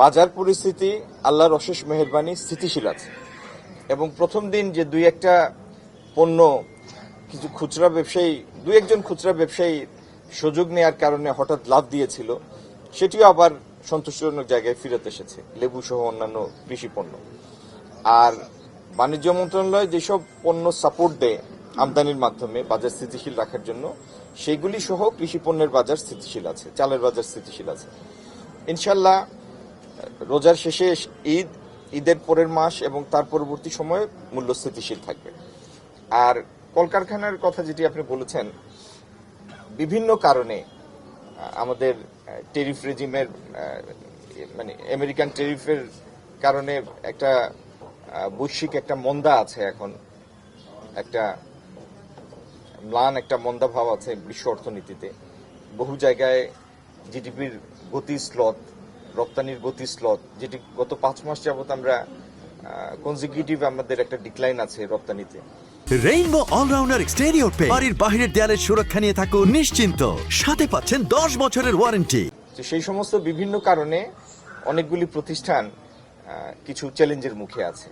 বাজার পরিস্থিতি আল্লাহর অশেষ মেহেরবানি স্থিতিশীল আছে এবং প্রথম দিন যে দুই একটা পণ্য কিছু খুচরা ব্যবসায়ী দুই একজন খুচরা ব্যবসায়ী সুযোগ নেওয়ার কারণে হঠাৎ লাভ দিয়েছিল, সেটিও আবার সন্তোষজনক জায়গায় ফিরত এসেছে, লেবু সহ অন্যান্য কৃষি পণ্য। আর বাণিজ্য মন্ত্রণালয় যেসব পণ্য সাপোর্ট দেয় আমদানির মাধ্যমে বাজার স্থিতিশীল রাখার জন্য, সেগুলি সহ কৃষি পণ্যের বাজার স্থিতিশীল আছে, চালের বাজার স্থিতিশীল আছে। ইনশাল্লাহ রোজার শেষে ঈদের পরের মাস এবং তার পরবর্তী সময়ে মূল্য স্থিতিশীল থাকবে। আর কলকারখানার কথা যেটি আপনি বলেছেন, বিভিন্ন কারণে আমাদের টেরিফ রেজিমের মানে আমেরিকান টেরিফের কারণে একটা বৈশ্বিক একটা মন্দা আছে, এখন একটা ম্লান একটা মন্দা ভাব আছে বিশ্ব অর্থনীতিতে। বহু জায়গায় জিডিপির গতি স্লথ, রপ্তানির গতি স্লথ, যেটি গত 5 মাস যাবত আমরা কনজিকিউটিভ আমাদের একটা ডিক্লাইন আছে রপ্তানিতে। রেইনবো অলরাউন্ডার এক্সটেরিয়র পে বাড়ির বাহিরের দেয়ালের সুরক্ষা নিয়ে থাকুন নিশ্চিন্ত, সাথে পাচ্ছেন 10 বছরের ওয়ারেন্টি। সেই সমস্ত বিভিন্ন কারণে অনেকগুলি প্রতিষ্ঠান কিছু চ্যালেঞ্জের মুখে আছে।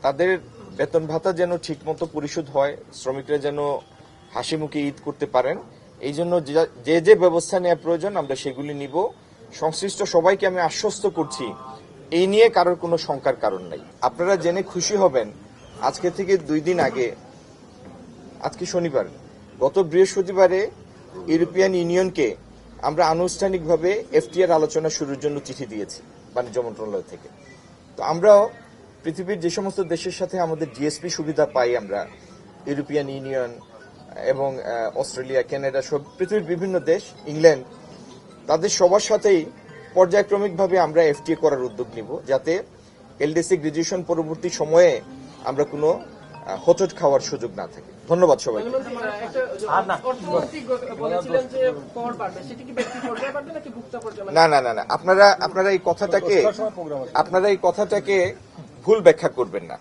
তাদের বেতন ভাতা যেন ঠিকমতো পরিশোধ হয়, শ্রমিকরা যেন হাসি মুখে ঈদ করতে পারেন, এই জন্য যে ব্যবস্থা নেওয়া প্রয়োজন আমরা সেগুলি নিব। সংশ্লিষ্ট সবাইকে আমি আশ্বস্ত করছি, এই নিয়ে কারোর কোনো শঙ্কার কারণ নাই। আপনারা জেনে খুশি হবেন, আজকে থেকে 2 দিন আগে, আজকে শনিবার, গত বৃহস্পতিবারে ইউরোপিয়ান ইউনিয়নকে আমরা আনুষ্ঠানিকভাবে এফটিআর আলোচনা শুরুর জন্য চিঠি দিয়েছি বাণিজ্য মন্ত্রণালয় থেকে। তো আমরাও পৃথিবীর যে সমস্ত দেশের সাথে আমাদের জিএসপি সুবিধা পাই, আমরা ইউরোপিয়ান ইউনিয়ন এবং অস্ট্রেলিয়া, কানাডা, সব পৃথিবীর বিভিন্ন দেশ, ইংল্যান্ড, তাদের সবার সাথেই পর্যায়ক্রমিকভাবে আমরা এফটিএ করার উদ্যোগ নিব, যাতে এলডিসি গ্রাজুয়েশন পরবর্তী সময়ে আমরা কোনো হোঁচট খাওয়ার সুযোগ না থাকে। ধন্যবাদ সবাইকে। না না না না, আপনারা এই কথাটাকে ভুল ব্যাখ্যা করবেন না।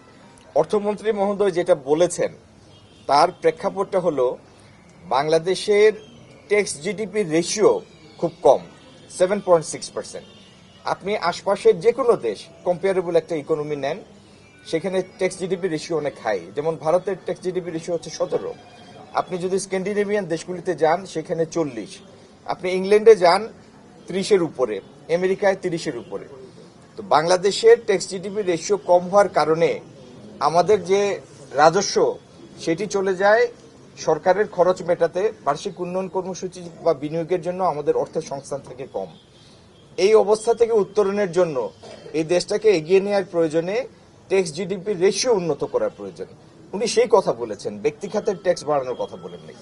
অর্থমন্ত্রী মহোদয় যেটা বলেছেন তার প্রেক্ষাপটটা হলো, বাংলাদেশের ট্যাক্স জিডিপির রেশিও খুব কম, 7.6%। আপনি আশপাশের যে কোনো দেশ, কম্পেয়ারেবল একটা ইকোনমি নেন, সেখানে ট্যাক্স জিডিপি রেশিও অনেক হাই। যেমন ভারতের ট্যাক্স জিডিপি রেশিও হচ্ছে 17। আপনি যদি স্ক্যান্ডিনেভিয়ান দেশগুলিতে যান সেখানে 40। আপনি ইংল্যান্ডে যান 30-এর উপরে, আমেরিকায় 30-এর উপরে। তো বাংলাদেশের ট্যাক্স জিডিপি রেশিও কম হওয়ার কারণে আমাদের যে রাজস্ব সেটি চলে যায় সরকারের খরচ মেটাতে, বার্ষিক উন্নয়ন কর্মসূচি বা বিনিয়োগের জন্য আমাদের অর্থের সংস্থান থেকে কম। এই অবস্থা থেকে উত্তরণের জন্য এই দেশটাকে এগিয়ে নেওয়ার প্রয়োজনে ট্যাক্স জিডিপি রেশিও উন্নত করার প্রয়োজন। উনি সেই কথা বলেছেন, ব্যক্তি খাতের ট্যাক্স বাড়ানোর কথা বলেন নাই।